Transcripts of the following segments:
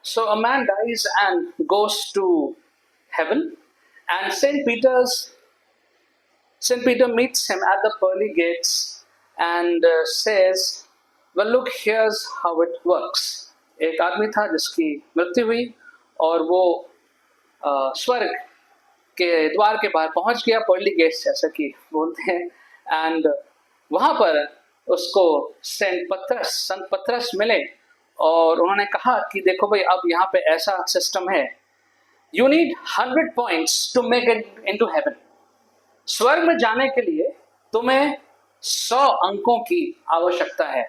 So a man dies and goes to heaven, and Saint Peter meets him at the pearly gates and says, "Well, look, here's how it works." एक आदमी था जिसकी मृत्यु हुई और वो स्वर्ग के द्वार के बाहर पहुंच गया, पर्ली गेट्स जैसा कि बोलते हैं, एंड वहां पर उसको संत पत्रस मिले और उन्होंने कहा कि देखो भाई, अब यहाँ पे ऐसा सिस्टम है, you need 100 points to make it into heaven. स्वर्ग में जाने के लिए तुम्हें 100 अंकों की आवश्यकता है।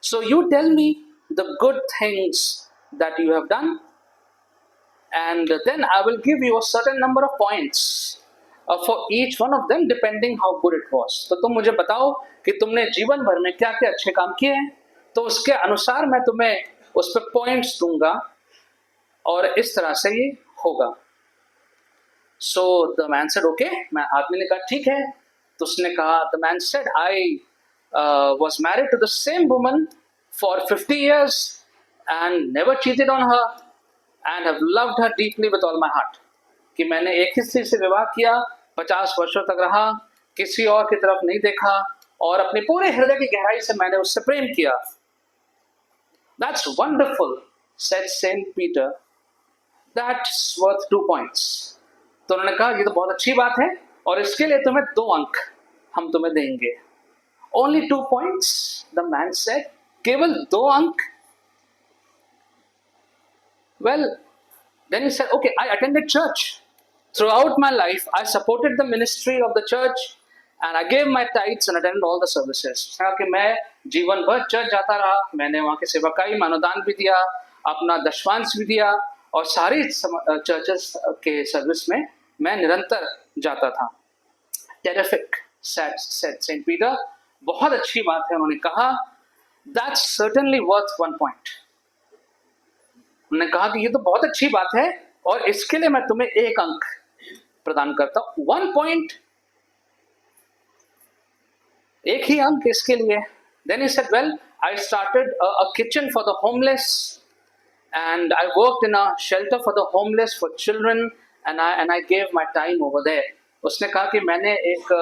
So you tell me the good things that you have done, and then I will give you a certain number of points for each one of them depending how good it was। तो तुम मुझे बताओ कि तुमने जीवन भर में क्या क्या अच्छे काम किए हैं, तो उसके अनुसार मैं तुम्हें उस पर पॉइंट्स दूंगा और इस तरह से ये होगा। So the man said okay, मैं आदमी ने कहा ठीक है। तो उसने कहा, the man said, I was married to the same woman for 50 years and never cheated on her and have loved her deeply with all my heart। कि मैंने एक ही स्त्री से विवाह किया, 50 वर्षों तक रहा, किसी और की तरफ नहीं देखा और अपने पूरे हृदय की गहराई से मैंने उससे प्रेम किया। That's wonderful, said Saint Peter, that's worth 2 points। तो उन्होंने कहा ये तो बहुत अच्छी बात है और इसके लिए तुम्हें 2 अंक हम तुम्हें देंगे। Only 2 points, the man said, केवल 2 अंक? Well, then he said, okay, I attended church. Throughout my life, I supported the ministry of the church and I gave my tithes and attended all the services। कहा कि मैं जीवन भर church जाता रहा, मैंने वहाँ की सेवकाई, मानवदान भी दिया, अपना दशवांश भी दिया और सारी चर्चेस के सर्विस में मैं निरंतर जाता था। Terrific, said Saint Peter, बहुत अच्छी बात है। उन्होंने कहा, that's certainly worth 1 point। उन्होंने कहा कि ये तो बहुत अच्छी बात है और इसके लिए मैं तुम्हें 1 अंक प्रदान करता हूं। 1 point, 1 ही अंक इसके लिए। Then he said, well, I started a kitchen for the homeless and I worked in a shelter for the homeless for children and I gave my time over there। उसने कहा कि मैंने एक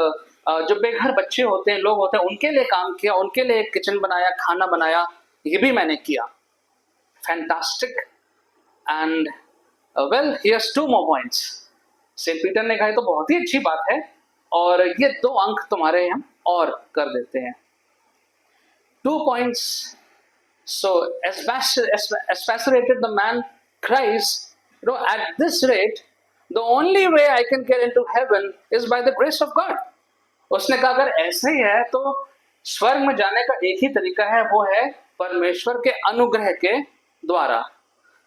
जो बेघर बच्चे होते हैं, लोग होते हैं, उनके लिए काम किया, उनके लिए एक किचन बनाया, खाना बनाया, ये भी मैंने किया। Fantastic। And well, here's 2 more points। Saint Peter ने कहा तो बहुत ही अच्छी बात है और ये 2 अंक तुम्हारे हम और कर देते हैं। 2 points। So as fascinated the man cries, at this rate, the only way I can get into heaven is by the grace of God। उसने कहा अगर ऐसे ही है तो स्वर्ग में जाने का एक ही तरीका है, वो है परमेश्वर के अनुग्रह के द्वारा।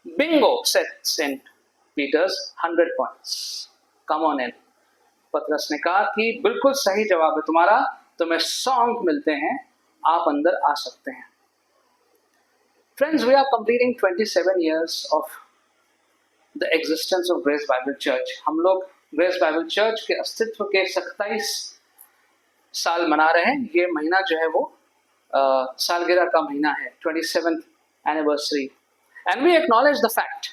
Bingo, said Saint Peter's, 100 points। Come on in। पतरस ने कहा कि बिल्कुल सही जवाब है तुम्हारा, तुम्हें 100 अंक मिलते हैं, आप अंदर आ सकते हैं। Friends, we are completing 27 years of the existence of Grace Bible Church। हम लोग Grace Bible Church के अस्तित्व के 27 साल मना रहे हैं। ये महीना जो है वो सालगिरह का महीना है, 27th anniversary। And we acknowledge the fact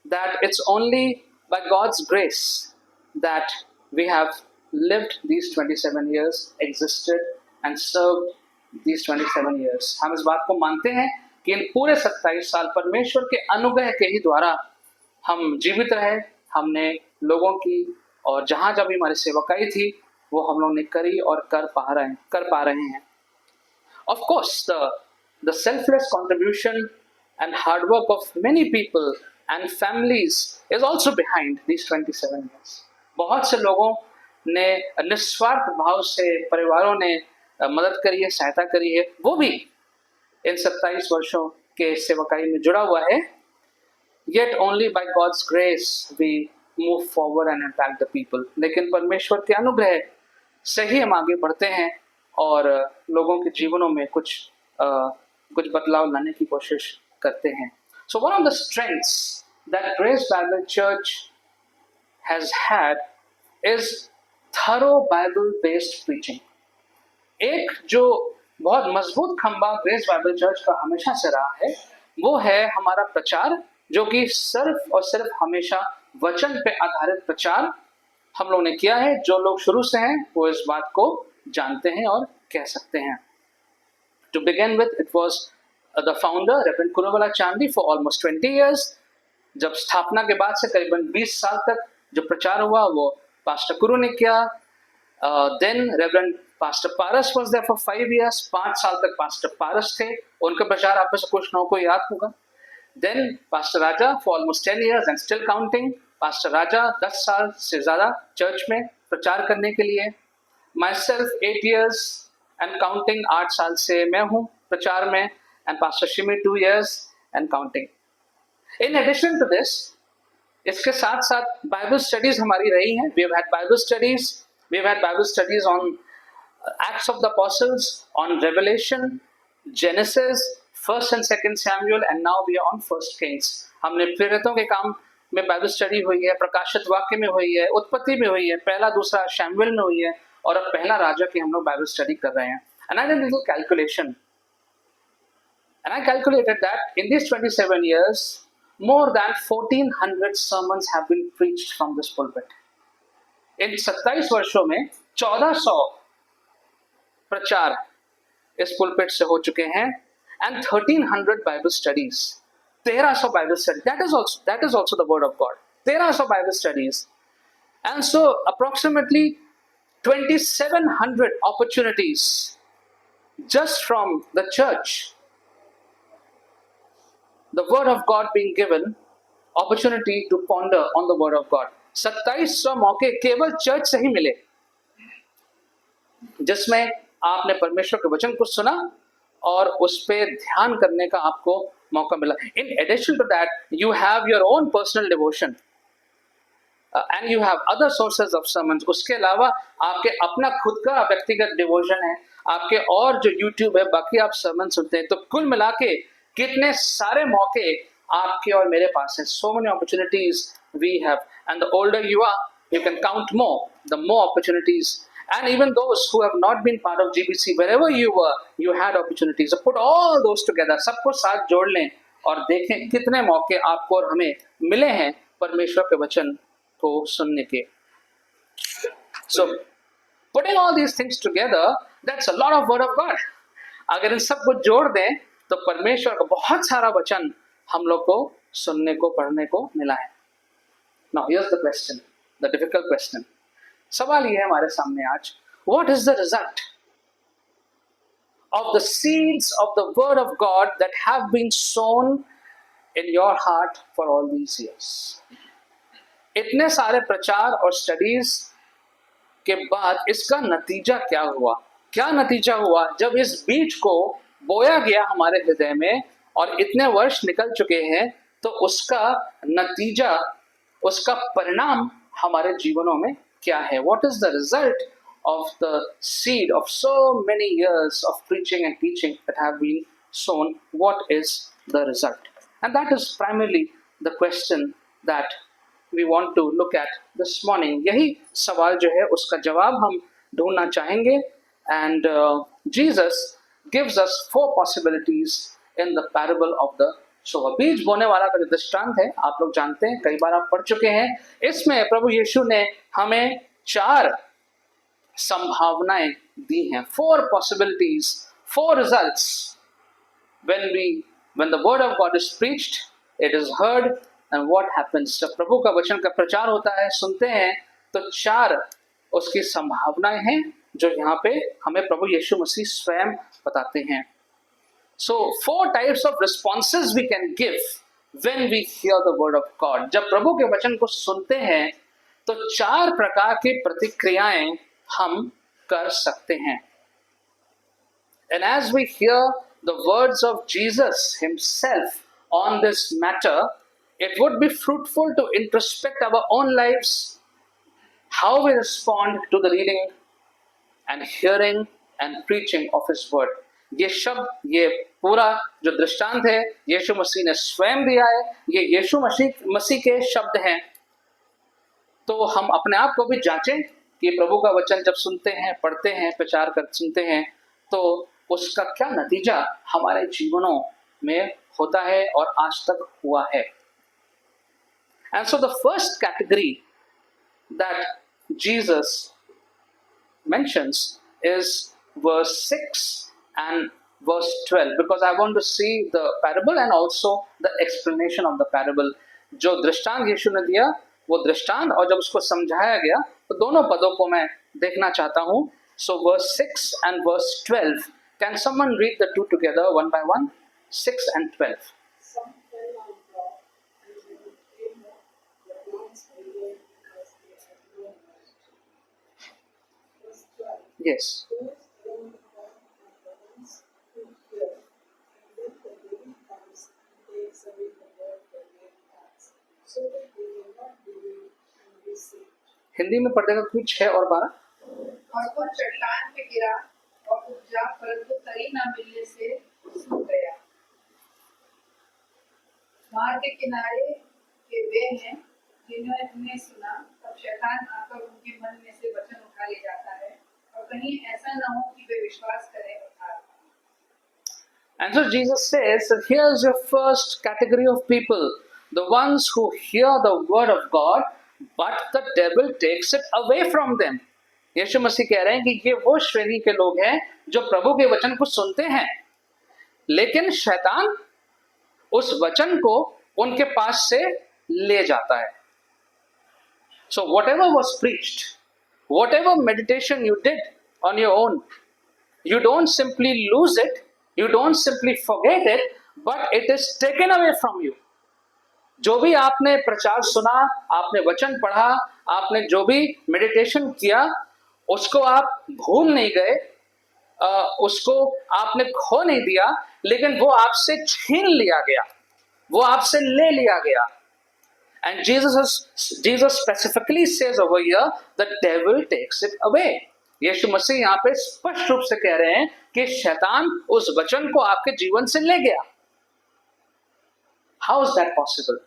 that it's only by God's grace that we have lived these 27 years, existed and served these 27 years। हम इस बात को मानते हैं कि इन पूरे 27 साल परमेश्वर के अनुग्रह के ही द्वारा हम जीवित रहे, हमने लोगों की और जहाँ जब भी हमारी सेवकाई थी वो हम लोग ने करी और कर पा रहे हैं। Of course, the selfless contribution and hard work of many people and families is also behind these 27 years। बहुत से लोगों ने निस्वार्थ भाव से, परिवारों ने मदद करी है, सहायता करी है, वो भी इन 27 वर्षों के सेवकाई में जुड़ा हुआ है। Yet only by God's grace we move forward and impact the people। लेकिन परमेश्वर के अनुग्रह से ही हम आगे बढ़ते हैं और लोगों के जीवनों में कुछ बदलाव लाने की कोशिश करते हैं। So one of the strengths that Grace Bible Church has had is thorough Bible-based preaching। एक जो बहुत मजबूत खंभा ग्रेस बाइबल चर्च का हमेशा से रहा है, वो है हमारा प्रचार, जो कि सिर्फ और सिर्फ हमेशा वचन पे आधारित प्रचार हम लोगों ने किया है। जो लोग शुरू से हैं वो इस बात को जानते हैं और कह सकते हैं। To begin with, it was the founder, Reverend Kuruvala Chandi, for almost 20 years. जब स्थापना के बाद से करीबन 20 साल तक जो प्रचार हुआ वो पास्टर कुरु ने किया। Then Reverend Pastor Paras was there for 5 years. 5 साल तक पास्टर पारस थे, उनका प्रचार आप में से कुछ लोगों को याद होगा। Then Pastor Raja for almost 10 years and still counting. Pastor Raja 10 साल से ज़्यादा चर्च में प्रचार करने के लिए। Myself 8 years and counting, 8 साल से मैं हूँ प्रचार में, and Pastor Shimi 2 years and counting. In addition to this, इसके साथ साथ बाइबल स्टडीज हमारी रही हैं। We have had Bible studies on Acts of the Apostles, on Revelation, Genesis, 1st and 2nd Samuel, and now we are on 1st Kings. हमने प्रेरितों के काम में बाइबल स्टडी हुई है, प्रकाशित वाक्य में हुई है, उत्पत्ति में हुई है, पहला दूसरा शैमुएल में हुई है, और अब पहला राजा की हम लोग बाइबल स्टडी कर रहे हैं। And I did a little calculation, and I calculated that in these 27 years, more than 1400 sermons have been preached from this pulpit. इन 27 वर्षों में 1400 प्रचार इस पुलपिट से हो चुके हैं, and 1300 Bible studies. 1300 Bible studies. That is also the word of God. 1300 Bible studies. And so approximately 2700 opportunities just from the church, the word of God being given, opportunity to ponder on the word of God. 2700 मौके केवल church से ही मिले, जिसमें आपने परमेश्वर के वचन को सुना और उस पे ध्यान करने का आपको मौका मिला। In addition to that, you have your own personal devotion. And you have other sources of sermons. उसके अलावा आपके अपना खुद का व्यक्तिगत डिवोशन है, आपके और जो YouTube है, बाकी आप सर्मन सुनते हैं। तो कुल मिला के कितने सारे मौके आपके और मेरे पास हैं। So many opportunities we have, and the older you are, you can count more, the more opportunities. And even those who have not been part of GBC, wherever you were, you had opportunities. So put all those together, सबको साथ जोड़ लें और देखें कितने मौके आपको और हमें मिले हैं परमेश्वर के वचन को सुनने के। So putting all these things together, that's a lot of word of God. अगर इन सब को जोड़ दें तो परमेश्वर का बहुत सारा वचन हम लोग को सुनने को, पढ़ने को मिला है। Now here's the question, the difficult question. सवाल ये है हमारे सामने आज, what is the result of the seeds of the word of God that have been sown in your heart for all these years? इतने सारे प्रचार और स्टडीज के बाद इसका नतीजा क्या हुआ? क्या नतीजा हुआ जब इस बीज को बोया गया हमारे हृदय में और इतने वर्ष निकल चुके हैं, तो उसका नतीजा, उसका परिणाम हमारे जीवनों में क्या है? What is the result of the seed of so many years of preaching and teaching that have been sown? What is the result? And that is primarily the question that we want to look at this morning. यही सवाल जो है उसका जवाब हम ढूंढना चाहेंगे। And Jesus gives us 4 possibilities in the parable of the sower. बीज बोने वाला का जो दृष्टांत है आप लोग जानते हैं, कई बार आप पढ़ चुके हैं। इसमें प्रभु यीशु ने हमें 4 संभावनाएं दी हैं, 4 possibilities, 4 results. When the word of God is preached, it is heard, and what happens? जब प्रभु का वचन का प्रचार होता है, सुनते हैं, तो 4 उसकी संभावनाएं हैं जो यहाँ पे हमें प्रभु यीशु मसीह स्वयं बताते हैं। So 4 types of responses we can give when we hear the word of God. जब प्रभु के वचन को सुनते हैं तो 4 प्रकार की प्रतिक्रियाएं हम कर सकते हैं। And as we hear the words of Jesus himself on this matter, it would be fruitful to introspect our own lives, how we respond to the reading and hearing and preaching of his word. ये शब्द, ये पूरा जो दृष्टांत है यीशु मसीह ने स्वयं दिया है, ये यीशु मसीह के शब्द हैं। तो हम अपने आप को भी जांचें कि प्रभु का वचन जब सुनते हैं, पढ़ते हैं, प्रचार कर सुनते हैं, तो उसका क्या नतीजा हमारे जीवनों में होता है और आज तक हुआ है. And so the first category that Jesus mentions is verse 6 and verse 12, because I want to see the parable and also the explanation of the parable. जो दृष्टांत यीशु ने दिया वो दृष्टांत और जब उसको समझाया गया तो दोनों पदों को मैं देखना चाहता हूं. So verse 6 and verse 12. Can someone read the two together one by one? 6 and 12. Some fell on rock, and when it came up, the plants withered because they had no moisture. Verse 12. Yes. Those along the path are the ones who hear, and then the devil comes and takes away the word from their hearts, so that they will not believe and be saved. Hindi में पढ़ देगा कोई 6 और 12. और वो चट्टान पे गिरा और उपजा, परंतु तरी न मिलने से सूख गया. मार्ग के किनारे के वे हैं जिन्होंने सुना, तब शैतान आकर उनके मन में से वचन उठा ले जाता है, और कहीं ऐसा न हो कि वे विश्वास करें और हार मानें. And so Jesus says that here's your first category of people, the ones who hear the word of God, but the devil takes it away from them. यीशु मसीह कह रहे हैं कि ये वो श्रेणी के लोग हैं जो प्रभु के वचन को सुनते हैं, लेकिन शैतान उस वचन को उनके पास से ले जाता है. So whatever was preached, whatever meditation you did on your own, you don't simply lose it, you don't simply forget it, but it is taken away from you. जो भी आपने प्रचार सुना, आपने वचन पढ़ा, आपने जो भी मेडिटेशन किया, उसको आप भूल नहीं गए, उसको आपने खो नहीं दिया, लेकिन वो आपसे छीन लिया गया, वो आपसे ले लिया गया. And Jesus specifically says over here, the devil takes it away. यीशु मसीह यहाँ पे स्पष्ट रूप से कह रहे हैं कि शैतान उस वचन को आपके जीवन से ले गया. How is that possible?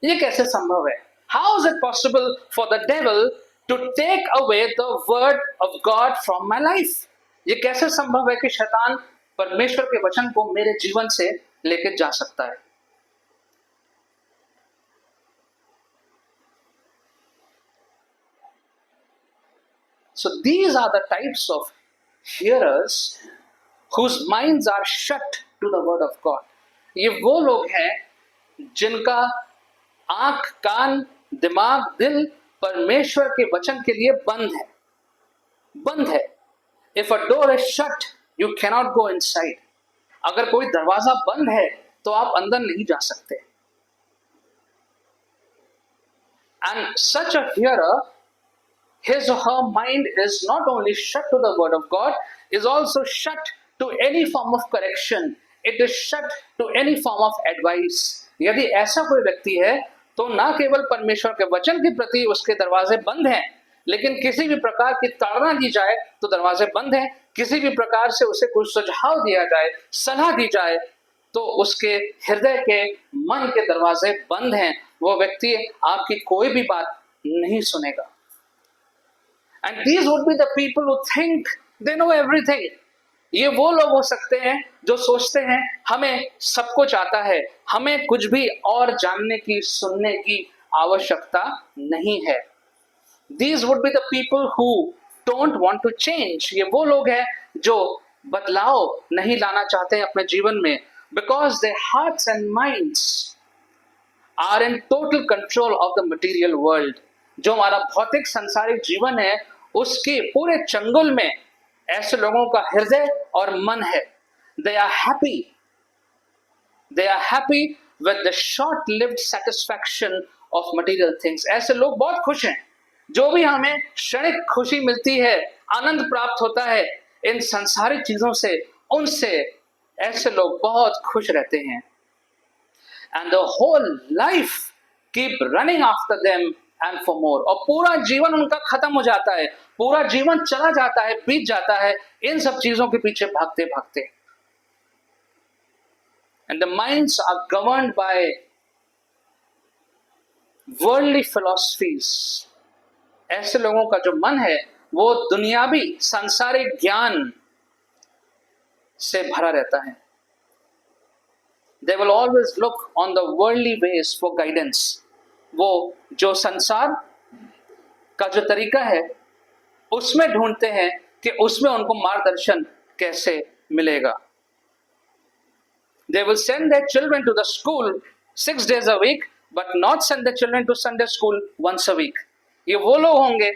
ये कैसे संभव है? How is it possible for the devil to take away the word of God from my life? ये कैसे संभव है कि शैतान परमेश्वर के वचन को मेरे जीवन से लेके जा सकता है? So these are the types of hearers whose minds are shut to the word of God. ये वो लोग हैं जिनका आंख, कान, दिमाग, दिल परमेश्वर के वचन के लिए बंद है. If a door is shut, you cannot go inside. अगर कोई दरवाजा बंद है तो आप अंदर नहीं जा सकते. And such a hearer, his or her mind is not only shut to the word of God, is also shut to any form of correction. It is shut to any form of advice. यदि ऐसा कोई व्यक्ति है तो ना केवल परमेश्वर के वचन के प्रति उसके दरवाजे बंद हैं, लेकिन किसी भी प्रकार की ताड़ना दी जाए तो दरवाजे बंद हैं. किसी भी प्रकार से उसे कुछ सुझाव दिया जाए, सलाह दी जाए, तो उसके हृदय के, मन के दरवाजे बंद हैं. वो व्यक्ति आपकी कोई भी बात नहीं सुनेगा. And these would be the people who think they know everything. ये वो लोग हो सकते हैं जो सोचते हैं हमें सब कुछ आता है, हमें कुछ भी और जानने की, सुनने की आवश्यकता नहीं है. These would be the people who don't want to change. ये वो लोग हैं जो बदलाव नहीं लाना चाहते हैं अपने जीवन में, because their hearts and minds are in total control of the material world. जो हमारा भौतिक संसारिक जीवन है उसके पूरे चंगुल में ऐसे लोगों का हृदय और मन है. They are happy with the short-lived satisfaction of material things. ऐसे लोग बहुत खुश हैं. जो भी हमें क्षणिक खुशी मिलती है, आनंद प्राप्त होता है इन संसारिक चीजों से, उनसे ऐसे लोग बहुत खुश रहते हैं. And the whole life keep running after them and for more. और पूरा जीवन उनका खत्म हो जाता है, पूरा जीवन चला जाता है, बीत जाता है इन सब चीजों के पीछे भागते भागते. And the minds are governed by worldly philosophies. ऐसे लोगों का जो मन है वो दुनियावी सांसारिक ज्ञान से भरा रहता है. They will always look on the worldly ways for guidance. वो जो संसार का जो तरीका है उसमें ढूंढते हैं कि उसमें उनको मार्गदर्शन कैसे मिलेगा. They will send their children to the school 6 days a week, but not send their children to Sunday school once a week. ये वो लोग होंगे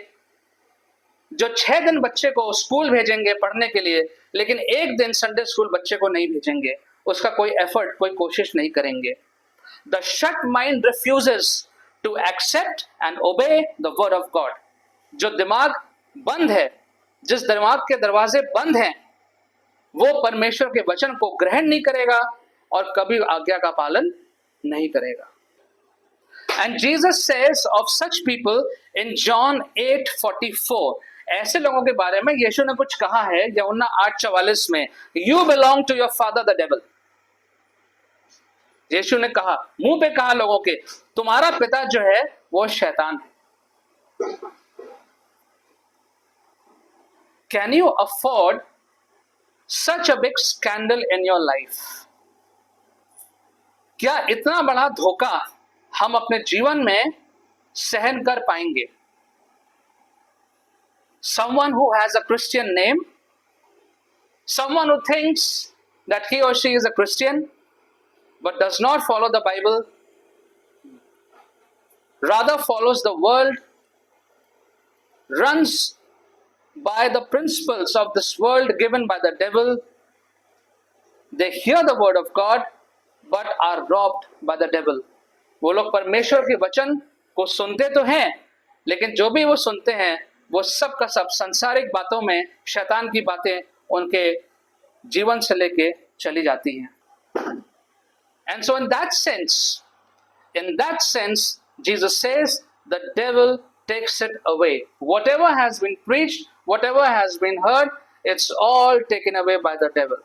जो 6 दिन बच्चे को स्कूल भेजेंगे पढ़ने के लिए, लेकिन एक दिन संडे स्कूल बच्चे को नहीं भेजेंगे, उसका कोई एफर्ट, कोई कोशिश नहीं करेंगे. The shut mind refuses to accept and obey the word of God. जो दिमाग बंद है, जिस दिमाग के दरवाजे बंद हैं, वो परमेश्वर के वचन को ग्रहण नहीं करेगा और कभी आज्ञा का पालन नहीं करेगा. And Jesus says of such people in John 8:44, ऐसे लोगों के बारे में यीशु ने कुछ कहा है यूहन्ना 8:44 में, You belong to your father the devil. यीशु ने कहा, मुंह पे कहा लोगों के, तुम्हारा पिता जो है वो शैतान है. Can you afford such a big scandal in your life? क्या इतना बड़ा धोखा हम अपने जीवन में सहन कर पाएंगे? Someone who has a Christian name, someone who thinks that he or she is a Christian but does not follow the Bible, rather follows the world, runs by the principles of this world given by the devil. They hear the word of God but are robbed by the devil. वो लोग परमेश्वर के वचन को सुनते तो हैं, लेकिन जो भी वो सुनते हैं वो सब का सब सांसारिक बातों में शैतान की बातें उनके जीवन से लेके चली जाती हैं. And so in that sense, Jesus says the devil takes it away. Whatever has been preached, whatever has been heard, it's all taken away by the devil.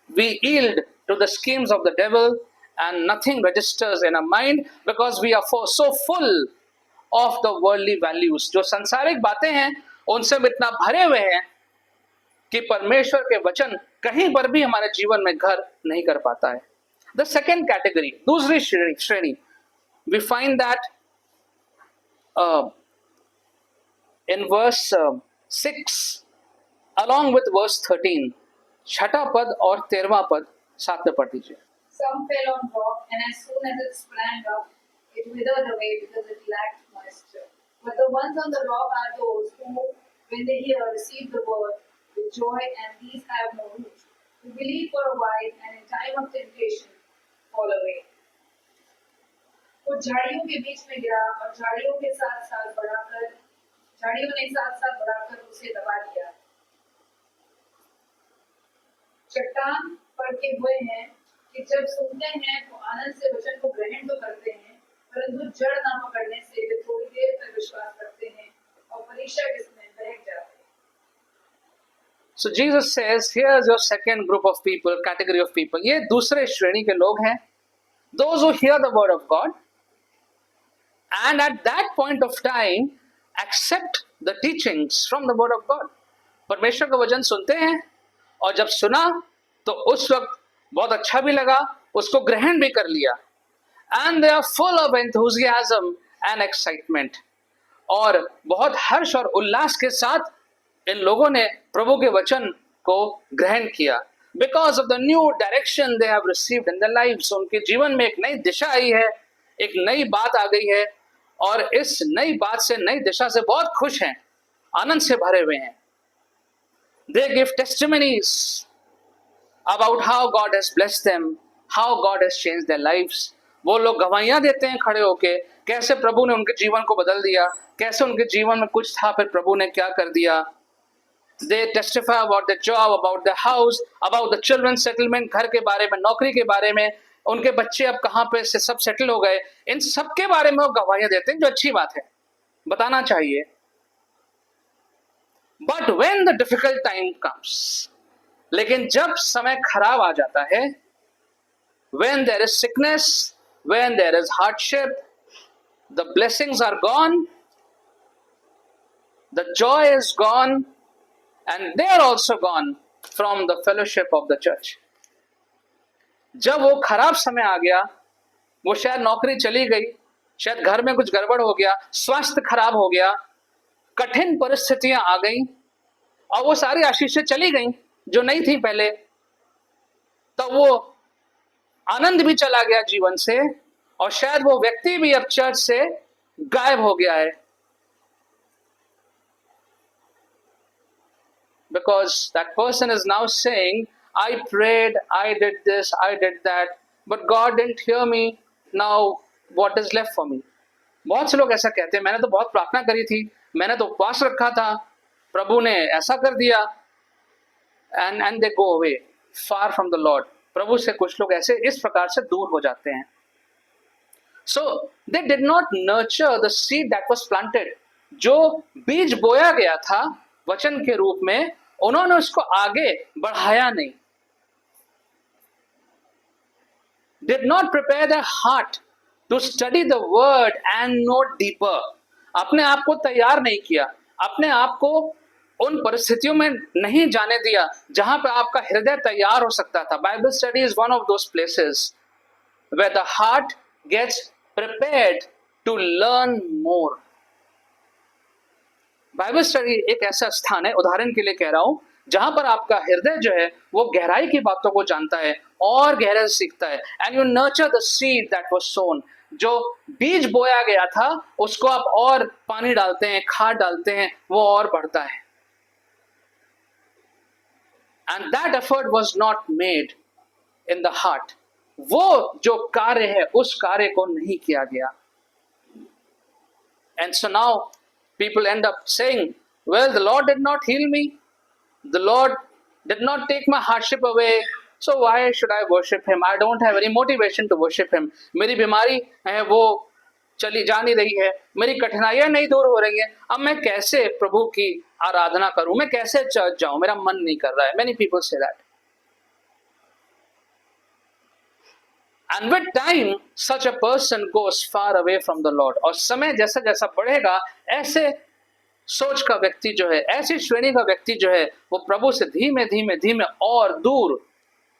We yield to the schemes of the devil and nothing registers in our mind because we are so full of the worldly values. जो सांसारिक बातें हैं उनसे हम इतना भरे हुए हैं कि परमेश्वर के वचन कहीं पर भी हमारे जीवन में घर नहीं कर पाता है. The second category, दूसरी श्रेणी, we find that in verse 6 along with verse 13, छठा पद और 13वां पद साथ में पढ़ दीजिए. Some fell on rock, and as soon as it sprang up, it withered away because it lacked moisture. But the ones on the rock are those who, when they hear, receive the word with joy, and these have no root, who believe for a while, and in time of temptation fall away. वो झाड़ियों के बीच में गिरा और झाड़ियों ने साथ-साथ बढ़ाकर उसे दबा दिया. चट्टान पर के हुए हैं कि जब सुनते हैं तो आनंद से वचन को ग्रहण तो करते हैं, परंतु जड़ न पकड़ने से वे थोड़ी देर तक विश्वास करते हैं और परीक्षा के समय बहक जाते हैं. So Jesus says, here's your second group of people, category of people. ये दूसरे श्रेणी के लोग हैं. Those who hear the word of God and at that point of time accept the teachings from the word of God. परमेश्वर का वचन सुनते हैं और जब सुना तो उस वक्त बहुत अच्छा भी लगा, उसको ग्रहण भी कर लिया. And they are full of enthusiasm and excitement. और बहुत हर्ष और उल्लास के साथ इन लोगों ने प्रभु के वचन को ग्रहण किया. Because of the new direction they have received in their lives. उनके जीवन में एक नई दिशा आई है, एक नई बात आ गई है और इस नई बात से, नई दिशा से बहुत खुश हैं, आनंद से भरे हुए हैं. They give testimonies about how God has blessed them, how God has changed their lives. वो लोग गवाहियां देते हैं खड़े होके, कैसे प्रभु ने उनके जीवन को बदल दिया, कैसे उनके जीवन में कुछ था फिर प्रभु ने क्या कर दिया. They testify about their job, about their house, about the children's settlement, घर के बारे में, नौकरी के बारे में, उनके बच्चे अब कहाँ पे से सब सेटल हो गए, इन सब के बारे में वो गवाहियां देते हैं, जो अच्छी बात है, बताना चाहिए. But when the difficult time comes, लेकिन जब समय खराब आ जाता है, when there is sickness, when there is hardship, the blessings are gone, the joy is gone, and they are also gone. from the fellowship of the church. जब वो खराब समय आ गया, वो शायद नौकरी चली गई, शायद घर में कुछ गड़बड़ हो गया, स्वास्थ्य खराब हो गया, कठिन परिस्थितियां आ गई और वो सारी आशीषें चली गई जो नहीं थी पहले, तब वो आनंद भी चला गया जीवन से और शायद वो व्यक्ति भी अब चर्च से गायब हो गया है, because that person is now saying, I prayed, I did this, I did that, but God didn't hear me. Now what is left for me? बहुत से लोग ऐसा कहते हैं, मैंने तो बहुत प्रार्थना करी थी, मैंने तो उपवास रखा था, प्रभु ने ऐसा कर दिया, and they go away far from the Lord. प्रभु से कुछ लोग ऐसे इस प्रकार से दूर हो जाते हैं. So they did not nurture the seed that was planted. जो बीज बोया गया था वचन के रूप में, उन्होंने उसको आगे बढ़ाया नहीं. Did not prepare their heart to study the word and know deeper. अपने आप को तैयार नहीं किया, अपने आप को उन परिस्थितियों में नहीं जाने दिया जहां पर आपका हृदय तैयार हो सकता था. Bible study is one of those places where the heart gets prepared to learn more. Bible study एक ऐसा स्थान है, उदाहरण के लिए कह रहा हूं, जहां पर आपका हृदय जो है वो गहराई की बातों को जानता है और गहराई से सीखता है. And you nurture the seed that was sown. जो बीज बोया गया था उसको आप और पानी डालते हैं, खाद डालते हैं, वो और बढ़ता है. And that effort was not made in the heart. वो जो कार्य है उस कार्य को नहीं किया गया. And so now people end up saying, well, the Lord did not heal me, the Lord did not take my hardship away, so why should I worship him? I don't have any motivation to worship him. मेरी बीमारी है वो चली जा नहीं रही है, मेरी कठिनाइयां नहीं दूर हो रही हैं, अब मैं कैसे प्रभु की आराधना करूं, मैं कैसे चर्च जाऊं, मेरा मन नहीं कर रहा है. Many people say that. And with time, such a person goes far away from the Lord. और समय जैसा जैसा बढ़ेगा, ऐसे सोच का व्यक्ति जो है, ऐसी श्रेणी का व्यक्ति जो है, वो प्रभु से धीमे धीमे धीमे और दूर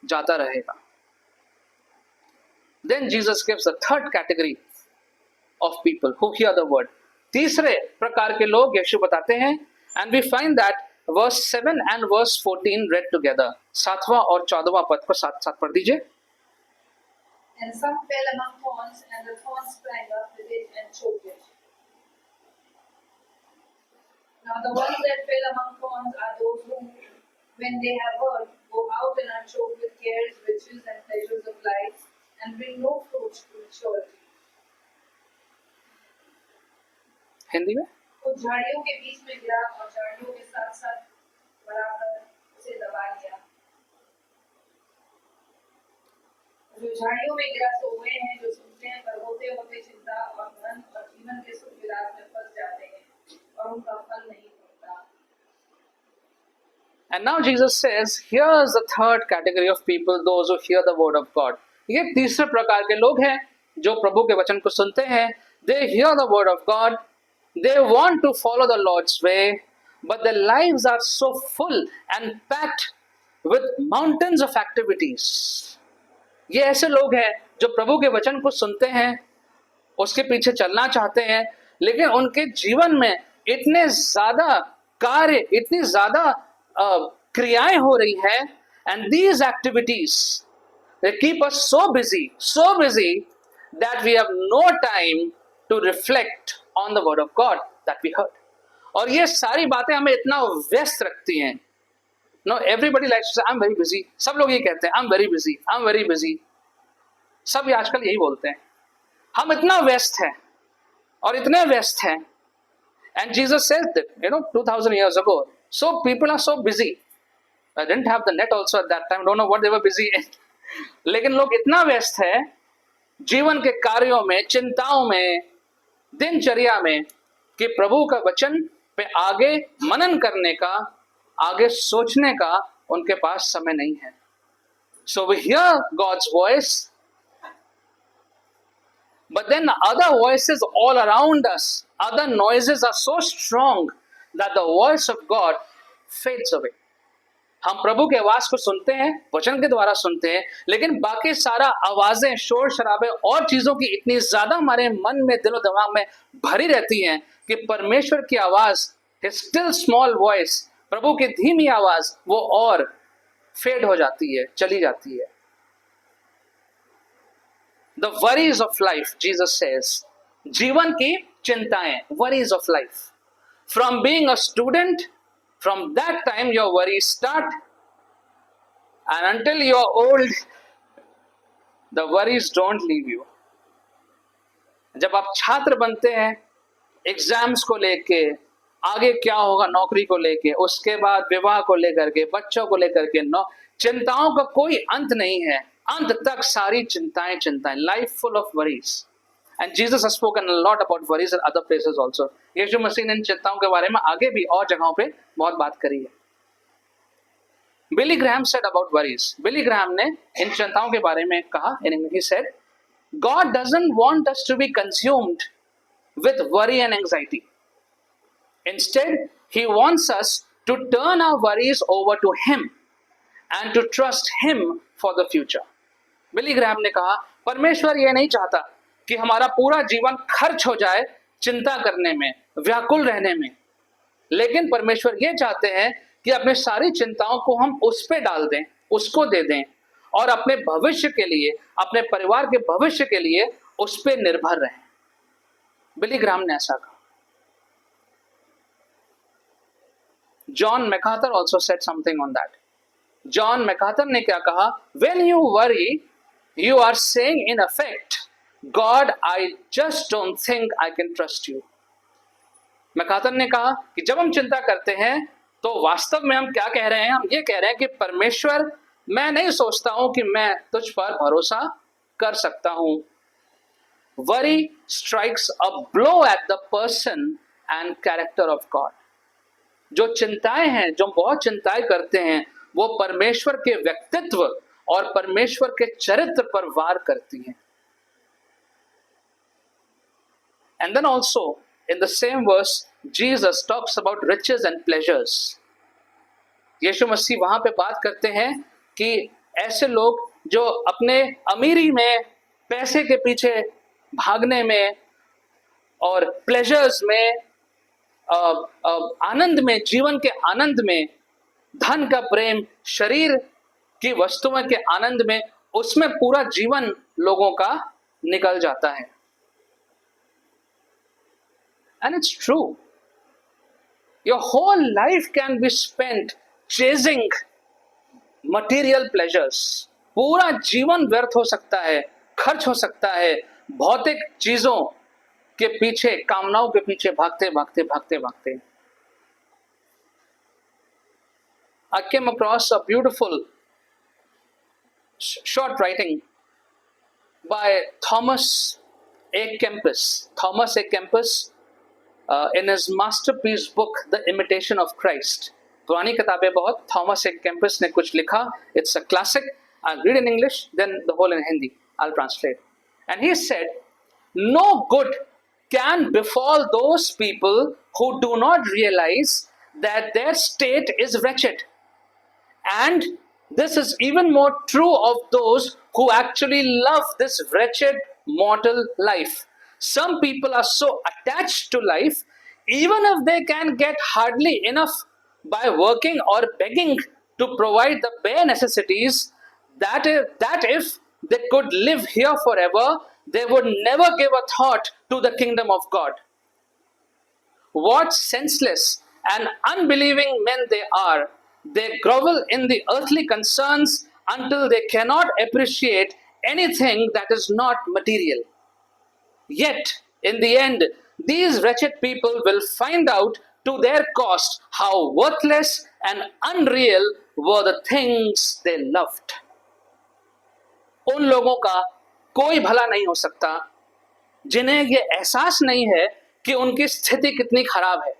जाता रहेगा. Then Jesus gives the third category of people who hear the word. तीसरे प्रकार के लोग यीशु बताते हैं, and we find that verse 7 and verse 14 read together. 7वां और 14वां पद को साथ साथ पढ़ दीजिए. And some fell among thorns, and the thorns sprang up with it and choked it. Now the ones that fell among thorns are those who, when they have heard, go out and are choked with cares, riches, and pleasures of life, and bring no fruit to maturity. Hindi में? कुछ झाड़ियों के बीच में गिरा और झाड़ियों के साथ साथ बढ़ाकर उसे दबा लिया. जो झाड़ियों में गिरा सो वे हैं जो सुनते हैं, पर होते होते चिंता और धन और जीवन के सुख विलास में फंस जाते हैं और उनका फल नहीं होता. And now Jesus says, here's the third category of people, those who hear the word of God. ये तीसरे प्रकार के लोग हैं जो प्रभु के वचन को सुनते हैं. They hear the word of God, they want to follow the Lord's way, but their lives are so full and packed with mountains of activities. ये ऐसे लोग हैं जो प्रभु के वचन को सुनते हैं, उसके पीछे चलना चाहते हैं, लेकिन उनके जीवन में इतने ज्यादा कार्य, इतनी ज्यादा क्रियाएं हो रही हैं, and these activities they keep us so busy that we have no time to reflect on the word of God that we heard. और ये सारी बातें हमें इतना व्यस्त रखती हैं. No, everybody likes to say, I'm very busy. सब लोग ये कहते हैं, I'm very busy. सब ये आजकल यही बोलते हैं. हम इतना व्यस्त हैं और इतने व्यस्त हैं. And Jesus says that, 2000 years ago. So people are so busy. I didn't have the net also at that time. Don't know what they were busy in. लेकिन लोग इतना व्यस्त हैं जीवन के कार्यों में, चिंताओं में, दिनचर्या में, कि प्रभु का वचन पे आगे मनन करने का, आगे सोचने का उनके पास समय नहीं है. So we hear God's voice, but then other voices all around us, other noises are so strong that the voice of God fades away. हम प्रभु के आवाज को सुनते हैं, वचन के द्वारा सुनते हैं, लेकिन बाकी सारा आवाजें, शोर शराबे और चीजों की इतनी ज्यादा हमारे मन में, दिलो दिमाग में भरी रहती हैं कि परमेश्वर की आवाज, स्टिल स्मॉल वॉइस, प्रभु की धीमी आवाज, वो और फेड हो जाती है, चली जाती है। The worries of life, Jesus says, जीवन की चिंताएं, worries of life. From being a student, from that time your worries start, and until you are old the worries don't leave you. जब आप छात्र बनते हैं, एग्जाम्स को लेके, आगे क्या होगा नौकरी को लेके, उसके बाद विवाह को लेकर के, बच्चों को लेकर के, चिंताओं का कोई अंत नहीं है, अंत तक सारी चिंताएं चिंताएं, life full of worries. And Jesus has spoken a lot about worries in other places also. यीशु मसीह ने इन चिंताओं के बारे में आगे भी और जगहों पे बहुत बात करी है। Billy Graham said about worries. Billy Graham ने इन चिंताओं के बारे में कहा, he said, God doesn't want us to be consumed with worry and anxiety. Instead, He wants us to turn our worries over to Him and to trust Him for the future. Billy Graham ने कहा, परमेश्वर ये नहीं चाहता कि हमारा पूरा जीवन खर्च हो जाए चिंता करने में, व्याकुल रहने में, लेकिन परमेश्वर ये चाहते हैं कि अपने सारी चिंताओं को हम उस पे डाल दें, उसको दे दें, और अपने भविष्य के लिए, अपने परिवार के भविष्य के लिए उस पे निर्भर रहें। बिली ग्राहम ने ऐसा कहा। John MacArthur also said something on that. John MacArthur ने क्या कहा? When you worry you are saying in effect, God, I just don't think I can trust you. MacArthur ने कहा कि जब हम चिंता करते हैं तो वास्तव में हम क्या कह रहे हैं? हम ये कह रहे हैं कि परमेश्वर, मैं नहीं सोचता हूं कि मैं तुझ पर भरोसा कर सकता हूं। Worry strikes a blow at the person and character of God. जो चिंताएं हैं, जो बहुत चिंताएं करते हैं, वो परमेश्वर के व्यक्तित्व और परमेश्वर के चरित्र पर वार करती हैं। And then also in the same verse Jesus talks about riches and pleasures. यीशु मसीह वहां पे बात करते हैं कि ऐसे लोग जो अपने अमीरी में, पैसे के पीछे भागने में और प्लेजर्स में, आनंद में, जीवन के आनंद में, धन का प्रेम, शरीर की वस्तुओं के आनंद में, उसमें पूरा जीवन लोगों का निकल जाता है। And it's true. Your whole life can be spent chasing material pleasures. पूरा जीवन व्यर्थ हो सकता है, खर्च हो सकता है भौतिक चीजों के पीछे, कामनाओं के पीछे भागते भागते भागते भागते। I came across a beautiful short writing by Thomas A. Kempis. Thomas A. Kempis in his masterpiece book The Imitation of Christ. पुरानी किताबें बहुत, थॉमस ए कैंपस ने कुछ लिखा, it's a classic. I'll read in English, then the whole in Hindi. I'll translate. And he said, no good can befall those people who do not realize that their state is wretched. And this is even more true of those who actually love this wretched mortal life. Some people are so attached to life, even if they can get hardly enough by working or begging to provide the bare necessities, that if they could live here forever, they would never give a thought to the kingdom of God. What senseless and unbelieving men they are! They grovel in the earthly concerns until they cannot appreciate anything that is not material. Yet, in the end, these wretched people will find out to their cost how worthless and unreal were the things they loved. उन लोगों का कोई भला नहीं हो सकता जिन्हें ये एहसास नहीं है कि उनकी स्थिति कितनी खराब है।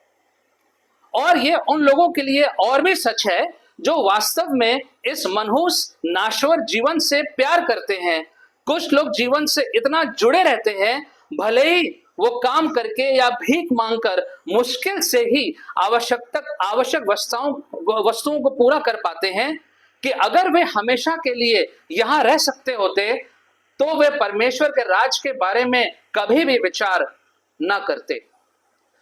और ये उन लोगों के लिए और भी सच है जो वास्तव में इस मनहूस नाश्वर जीवन से प्यार करते हैं। कुछ लोग जीवन से इतना जुड़े रहते हैं, भले ही वो काम करके या भीख मांगकर मुश्किल से ही आवश्यक वस्तुओं को पूरा कर पाते हैं, कि अगर वे हमेशा के लिए यहां रह सकते होते तो वे परमेश्वर के राज के बारे में कभी भी विचार न करते।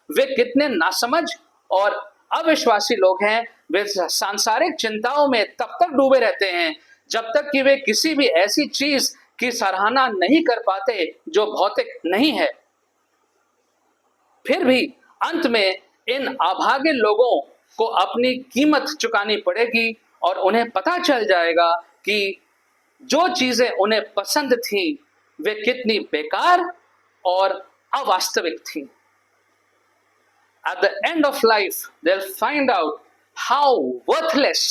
वे कितने नासमझ और अविश्वासी लोग हैं। वे सांसारिक चिंताओं में तब तक डूबे रहते हैं जब तक कि वे किसी भी ऐसी चीज की सराहना नहीं कर पाते जो भौतिक नहीं है। फिर भी अंत में इन अभागे लोगों को अपनी कीमत चुकानी पड़ेगी और उन्हें पता चल जाएगा कि जो चीजें उन्हें पसंद थी वे कितनी बेकार और अवास्तविक थी। At the end of life, they'll find out how worthless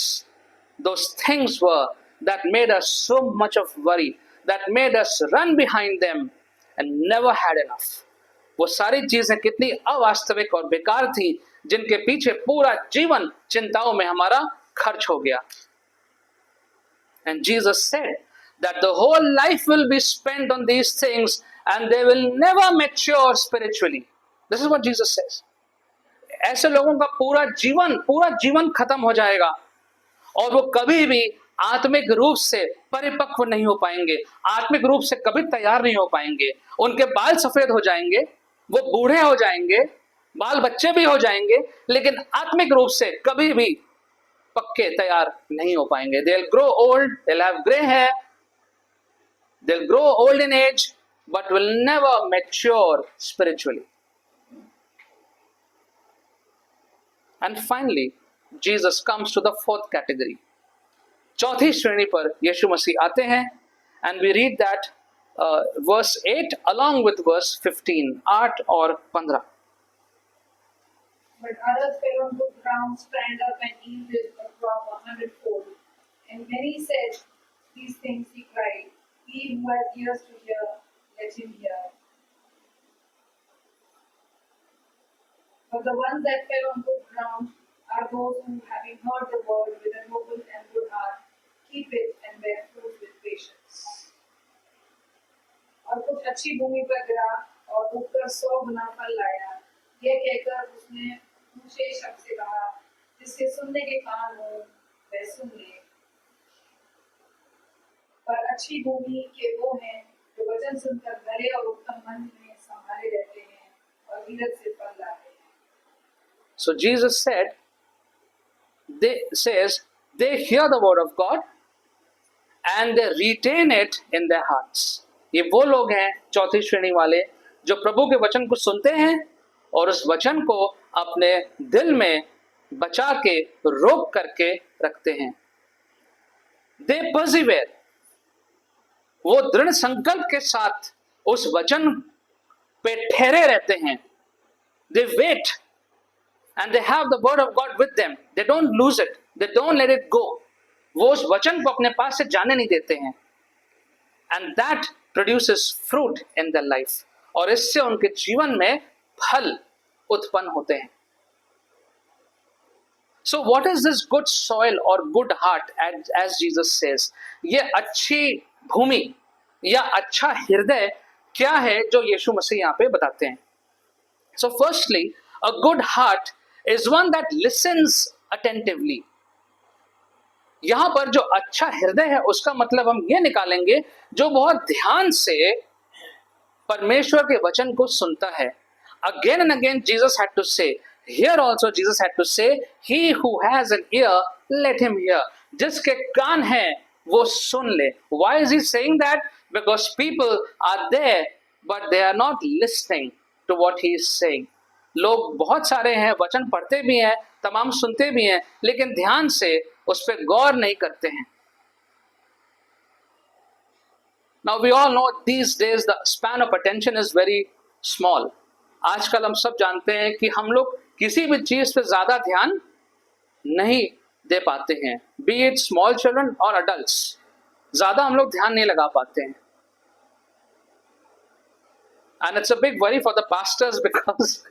those things were that made us so much of worry, that made us run behind them and never had enough. वो सारी चीजें कितनी अवास्तविक और बेकार थी जिनके पीछे पूरा जीवन चिंताओं में हमारा खर्च हो गया। And Jesus said that the whole life will be spent on these things and they will never mature spiritually. This is what Jesus says. ऐसे लोगों का पूरा जीवन खत्म हो जाएगा और वो कभी भी आत्मिक रूप से परिपक्व नहीं हो पाएंगे, आत्मिक रूप से कभी तैयार नहीं हो पाएंगे। उनके बाल सफेद हो जाएंगे, वो बूढ़े हो जाएंगे, बाल बच्चे भी हो जाएंगे, लेकिन आत्मिक रूप से कभी भी पक्के तैयार नहीं हो पाएंगे। They'll grow old, they'll have gray hair, they'll grow old in age, but will never mature spiritually. And finally, Jesus comes to the fourth category. चौथी श्रेणी पर यीशु मसीह आते हैं, and we read that verse 8 along with verse 15, 8 और 15. But others fell on good ground, sprang up and yielded a crop 100-fold. And when he said these things, he cried, "He who has ears to hear, let him hear." But the ones that fell on good ground are those who, having heard the word with a noble and good heart, keep it and bear fruit with patience. और कुछ अच्छी भूमि पर गिरा और उगकर 100 गुना फल लाया। यह कहकर उसने ऊंचे शब्द से कहा, जिसके सुनने के कान हो वह सुन ले। पर अच्छी भूमि के वो हैं जो वचन सुनकर भले और उत्तम मन में संभाले रहते हैं और धीरज से फल लाते हैं। So Jesus says they hear the word of God and they retain it in their hearts. ये वो लोग हैं चौथी श्रेणी वाले जो प्रभु के वचन को सुनते हैं और उस वचन को अपने दिल में बचा के रोक करके रखते हैं। They persevere, वो दृढ़ संकल्प के साथ उस वचन पे ठहरे रहते हैं। They wait and they have the word of God with them. They don't lose it. They don't let it go. वो उस वचन को अपने पास से जाने नहीं देते हैं। And that produces fruit in their life. और इससे उनके जीवन में फल उत्पन्न होते हैं। So what is this good soil or good heart as Jesus says? ये अच्छी भूमि या अच्छा हृदय क्या है जो यीशु मसीह यहाँ पे बताते हैं? So firstly, a good heart is one that listens attentively. यहां पर जो अच्छा हृदय है उसका मतलब हम ये निकालेंगे जो बहुत ध्यान से परमेश्वर के वचन को सुनता है। Again and again Jesus had to say, here also Jesus had to say, he who has an ear let him hear. जिसके कान है वो सुन ले। Why is he saying that? Because people are there but they are not listening to what he is saying. लोग बहुत सारे हैं, वचन पढ़ते भी हैं, तमाम सुनते भी हैं, लेकिन ध्यान से उस पर गौर नहीं करते हैं। Now we all know these days the span of attention is very small. आजकल हम सब जानते हैं कि हम लोग किसी भी चीज पे ज्यादा ध्यान नहीं दे पाते हैं, be it small children or adults. ज्यादा हम लोग ध्यान नहीं लगा पाते हैं। And it's a big worry for the pastors because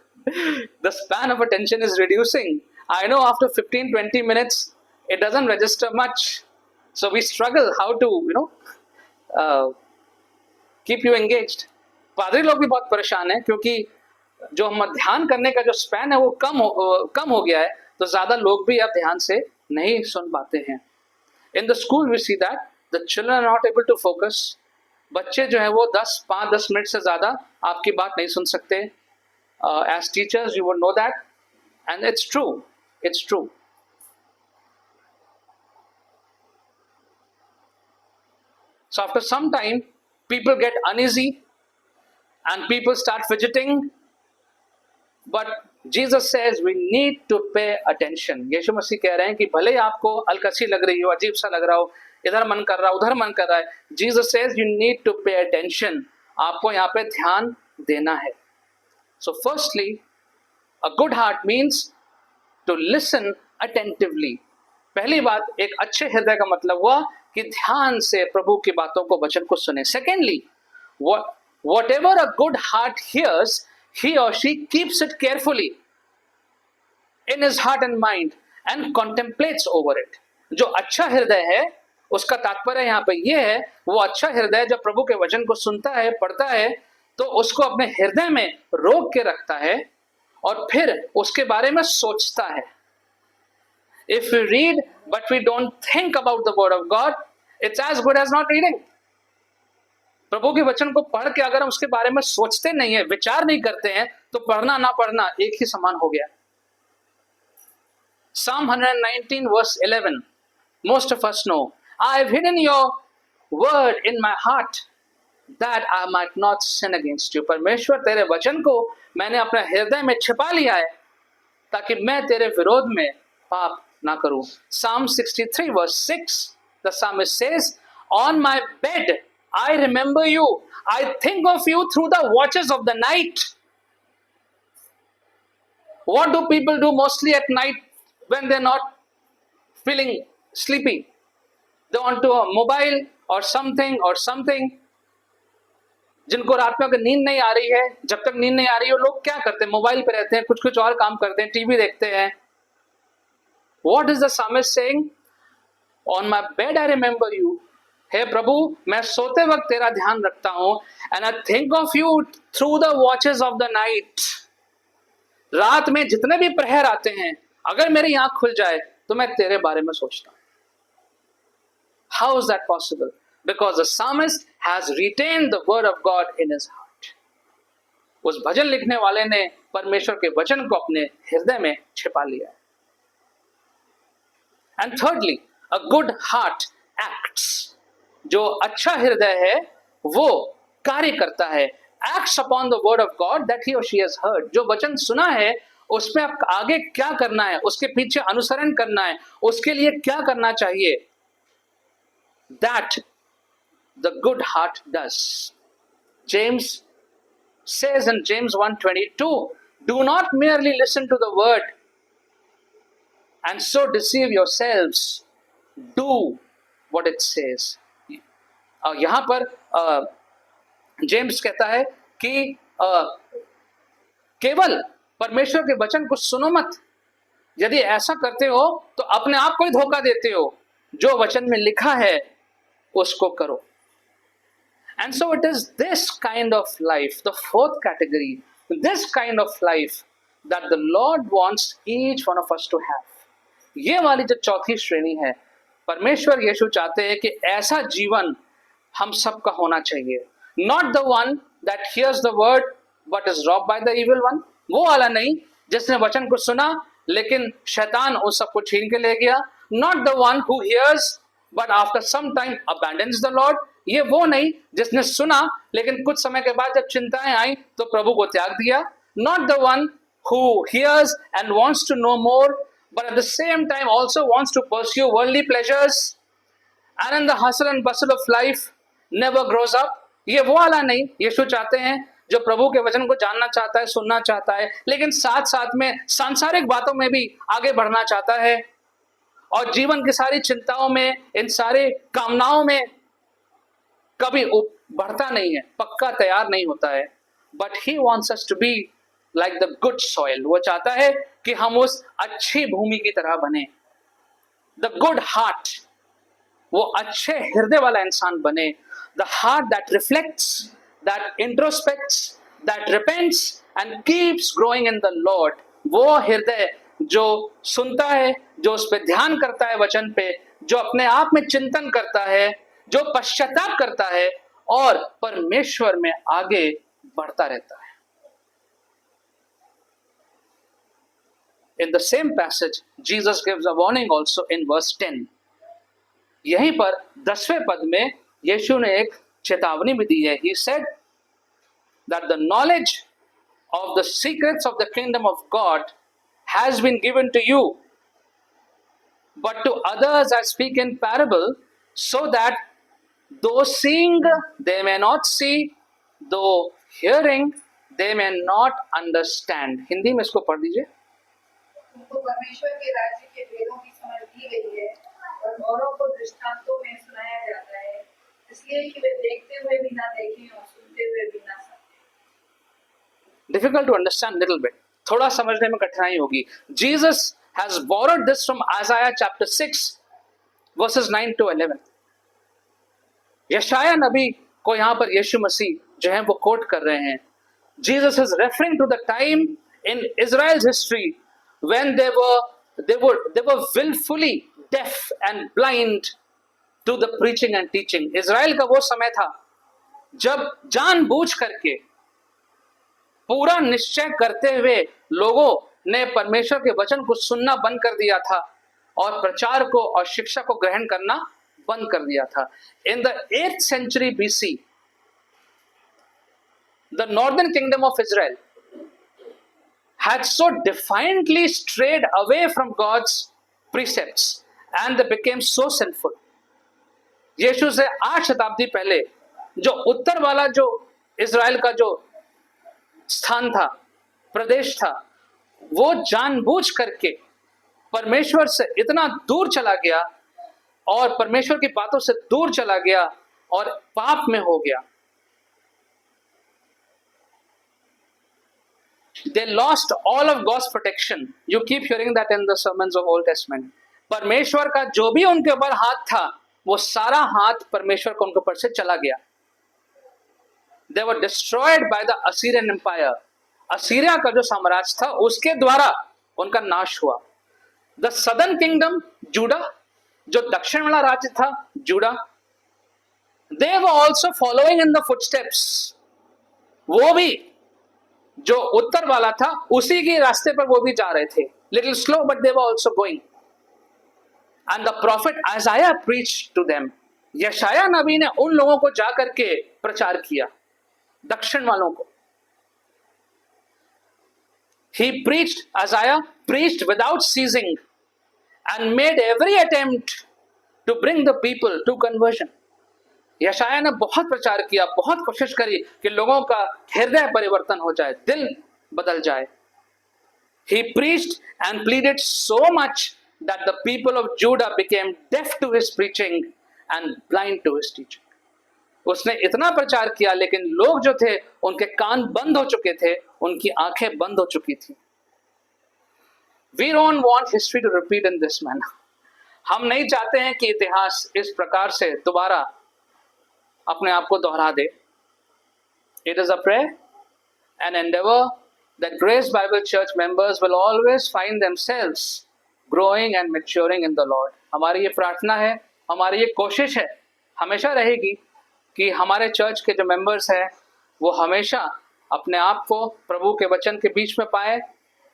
the span of attention is reducing. I know after 15-20 minutes, it doesn't register much. So we struggle how to, keep you engaged. पादरी लोग भी बहुत परेशान हैं, क्योंकि जो हम ध्यान करने का जो स्पैन है वो कम हो गया है, तो ज्यादा लोग भी अब ध्यान से नहीं सुन पाते हैं. In the school we see that the children are not able to focus. बच्चे जो है वो 5-10 मिनट से ज्यादा आपकी बात नहीं सुन सकते. As teachers you would know that, and it's true. So after some time, people get uneasy and people start fidgeting. But Jesus says we need to pay attention. यीशु मसीह कह रहे हैं कि भले आपको अलकसी लग रही हो, अजीब सा लग रहा हो, इधर मन कर रहा है, उधर मन कर रहा है, Jesus says you need to pay attention. आपको यहाँ पे ध्यान देना है. So firstly, a good heart means to listen attentively. पहली बात, एक अच्छे हृदय का मतलब हुआ कि ध्यान से प्रभु की बातों को, वचन को सुने. Secondly, whatever a good heart hears, he or she keeps it carefully in his heart and mind and contemplates over it. जो अच्छा हृदय है, उसका तात्पर्य यहाँ पे ये है, वो अच्छा हृदय जब प्रभु के वचन को सुनता है, पढ़ता है, तो उसको अपने हृदय में रोक के रखता है और फिर उसके बारे में सोचता है. If we read but we don't think about the word of God, it's as good as not reading. प्रभु के वचन को पढ़ के अगर हम उसके बारे में सोचते नहीं है, विचार नहीं करते हैं, तो पढ़ना ना पढ़ना एक ही समान हो गया. Psalm 119 verse 11, most of us know, I have hidden your word in my heart that I might not sin against you. परमेश्वर, तेरे वचन को मैंने अपने हृदय में छिपा लिया है ताकि मैं तेरे विरोध में पाप ना करूं. Psalm 63 verse 6, the psalmist says, on my bed I remember you, I think of you through the watches of the night. What do people do mostly at night when they're not feeling sleepy? They want to a mobile or something. जिनको रात में अगर नींद नहीं आ रही है, जब तक नींद नहीं आ रही है, लोग क्या करते हैं? मोबाइल पे रहते हैं, कुछ और काम करते हैं, टीवी देखते हैं. What is the psalmist saying? On my bed I remember you. हे प्रभु, मैं सोते वक्त तेरा ध्यान रखता हूं. And I think of you through the watches of the night. रात में जितने भी प्रहर आते हैं, अगर मेरी आंख खुल जाए तो मैं तेरे बारे में सोचता हूं. How is that possible? Because the psalmist has retained the word of God in his heart. उस भजन लिखने वाले ने परमेश्वर के वचन को अपने हृदय में छिपा लिया है. And thirdly, a good heart acts. जो अच्छा हृदय है वो कार्य करता है. Acts upon the word of God that he or she has heard. जो वचन सुना है उसमें आप आगे क्या करना है, उसके पीछे अनुसरण करना है, उसके लिए क्या करना चाहिए. That the good heart does. James says in James 1:22, do not merely listen to the word and so deceive yourselves, do what it says. यहाँ पर जेम्स कहता है कि केवल परमेश्वर के वचन को सुनो मत. यदि ऐसा करते हो तो अपने आप को ही धोखा देते हो. जो वचन में लिखा है उसको करो. And so it is this kind of life, the fourth category, this kind of life that the Lord wants each one of us to have. ये वाली जो चौथी श्रेणी है, परमेश्वर यीशु चाहते हैं कि ऐसा जीवन हम सबका होना चाहिए. Not the one that hears the word but is robbed by the evil one. वो वाला नहीं जिसने वचन को सुना लेकिन शैतान उन सबको छीन के ले गया. Not the one who hears but after some time abandons the Lord. ये वो नहीं जिसने सुना लेकिन कुछ समय के बाद जब चिंताएं आई तो प्रभु को त्याग दिया. Not the one who hears and wants to know more but at the same time also wants to pursue worldly pleasures and in the hustle and bustle of life never grows up. ये वो वाला नहीं यीशु चाहते हैं जो प्रभु के वचन को जानना चाहता है, सुनना चाहता है, लेकिन साथ साथ में सांसारिक बातों में भी आगे बढ़ना चाहता है और जीवन की सारी चिंताओं में, इन सारे कामनाओं में कभी बढ़ता नहीं है, पक्का तैयार नहीं होता है. But he wants us to be like the good soil. वो चाहता है कि हम उस अच्छी भूमि की तरह बने. द गुड हार्ट, वो अच्छे हृदय वाला इंसान बने. The heart that reflects that introspects, that repents and keeps growing in the Lord, वो हृदय जो सुनता है, जो उस पे ध्यान करता है वचन पे, जो अपने आप में चिंतन करता है, जो पश्चाताप करता है और परमेश्वर में आगे बढ़ता रहता है. In the same passage, Jesus gives a warning also in verse 10. यहीं पर 10वें पद में यीशु ने एक चेतावनी भी दी है. He said that the knowledge of the secrets of the kingdom of God has been given to you, but to others I speak in parable, so that though seeing they may not see, though hearing they may not understand. Hindi में इसको पढ़ दीजिए. उनको परमेश्वर के राज्य के भेदों की समझ दी गई है और औरों को दृष्टांतों में सुनाया जाता है, इसलिए कि वे देखते हुए भी ना देखें और सुनते हुए भी ना समझें. Difficult to understand little bit. थोड़ा समझने में कठिनाई होगी. Jesus has borrowed this from Isaiah chapter 6 verses 9 to 11. यशाया नबी को यहाँ पर यीशु मसीह जो है वो कोट कर रहे हैं. Jesus is referring to the time in Israel's history when they were willfully deaf and blind to the preaching and teaching. Israel का वो समय था जब जानबूझ करके पूरा निश्चय करते हुए लोगों ने परमेश्वर के वचन को सुनना बंद कर दिया था और प्रचार को और शिक्षा को ग्रहण करना बंद कर दिया था. In the 8th century BC, the northern kingdom of Israel had so defiantly strayed away from God's precepts and they became so sinful. यीशु से 8 शताब्दी पहले जो उत्तर वाला जो इज़राइल का जो स्थान था, प्रदेश था, वो जानबूझ करके परमेश्वर से इतना दूर चला गया और परमेश्वर की बातों से दूर चला गया और पाप में हो गया. They lost all of God's protection. You keep hearing that in the sermons of Old Testament. परमेश्वर का जो भी उनके ऊपर हाथ था, वो सारा हाथ परमेश्वर को उनके ऊपर से चला गया. They were destroyed by the Assyrian Empire. Assyria का जो साम्राज्य था उसके द्वारा उनका नाश हुआ. The southern kingdom, Judah, जो दक्षिण वाला राज्य था JUDA, they were also following in the footsteps. वो भी जो उत्तर वाला था उसी के रास्ते पर वो भी जा रहे थे. Little slow, but they were also going. And the prophet Isaiah preached to them. यशाया नबी ने उन लोगों को जा करके प्रचार किया, दक्षिण वालों को. He preached, Isaiah preached without ceasing and made every attempt to bring the people to conversion. यशाया ने बहुत प्रचार किया, बहुत कोशिश करी कि लोगों का हृदय परिवर्तन हो जाए, दिल बदल जाए. He preached and pleaded so much that the people of Judah became deaf to his preaching and blind to his teaching. उसने इतना प्रचार किया लेकिन लोग जो थे उनके कान बंद हो चुके थे, उनकी आंखें बंद हो चुकी थी. We don't want history to repeat in this manner. हम नहीं चाहते हैं कि इतिहास इस प्रकार से दोबारा अपने आप को दोहरा दे. It is a prayer and endeavor that Grace Bible Church members will always find themselves growing and maturing in the Lord. हमारी ये प्रार्थना है, हमारी ये कोशिश है, हमेशा रहेगी कि हमारे चर्च के जो मेंबर्स हैं वो हमेशा अपने आप को प्रभु के वचन के बीच में पाए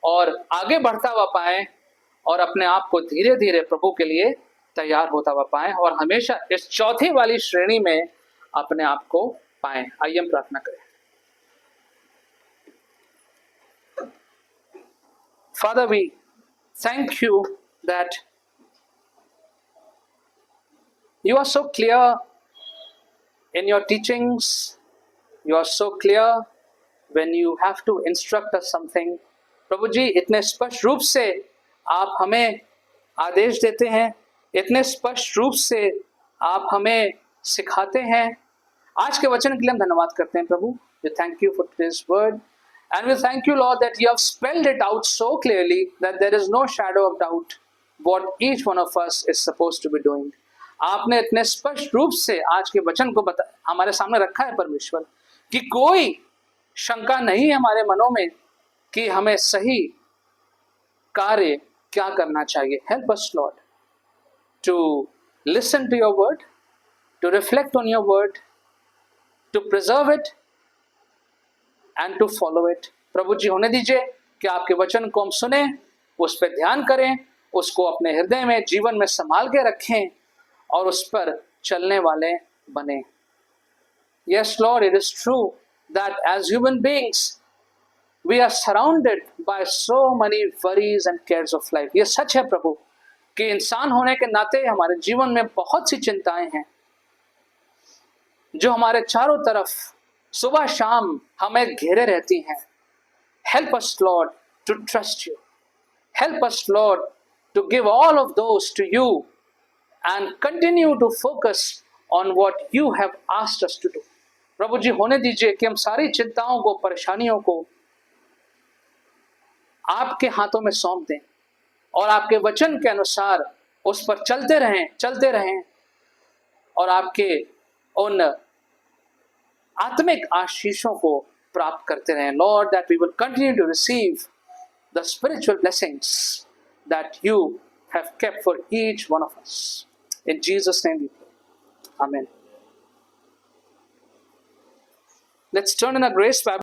और आगे बढ़ता हुआ पाए और अपने आप को धीरे धीरे प्रभु के लिए तैयार होता हुआ पाए और हमेशा इस चौथी वाली श्रेणी में अपने आप को पाए. आइए हम प्रार्थना करें. Father, we thank you that you are so clear in your teachings. You are so clear when you have to instruct us something. प्रभु जी, इतने स्पष्ट रूप से आप हमें आदेश देते हैं, इतने स्पष्ट रूप से आप हमें सिखाते हैं. आज के वचन के लिए हम धन्यवाद करते हैं प्रभु. We thank you for this word. And we thank you, Lord, that you have spelled it out so clearly that there is no shadow of doubt what each one of us is supposed to be doing. आपने इतने स्पष्ट रूप से आज के वचन को हमारे सामने रखा है परमेश्वर कि कोई शंका नहीं है हमारे मनों में कि हमें सही कार्य क्या करना चाहिए. Help us, Lord, to listen to your word, to reflect on your word, to preserve it and to follow it. प्रभु जी, होने दीजिए कि आपके वचन को हम सुने, उस पर ध्यान करें, उसको अपने हृदय में, जीवन में संभाल के रखें और उस पर चलने वाले बने. Yes, Lord, it is true that as human beings we are surrounded by so many worries and cares of life. ये सच है प्रभु कि इंसान होने के नाते हमारे जीवन में बहुत सी चिंताएं हैं जो हमारे चारों तरफ सुबह शाम हमें घेरे रहती हैं. Help us, Lord, to trust you. Help us, Lord, to give all of those to you and continue to focus on what you have asked us to do. प्रभु जी, होने दीजिए कि हम सारी चिंताओं को, परेशानियों को आपके हाथों में सौंप दें और आपके वचन के अनुसार उस पर चलते रहें और आपके उन आत्मिक आशीषों को प्राप्त करते रहें. Lord, that we will continue to receive the spiritual blessings that you have kept for each one of us. In Jesus' name we pray. Amen. Let's turn in our grace Bible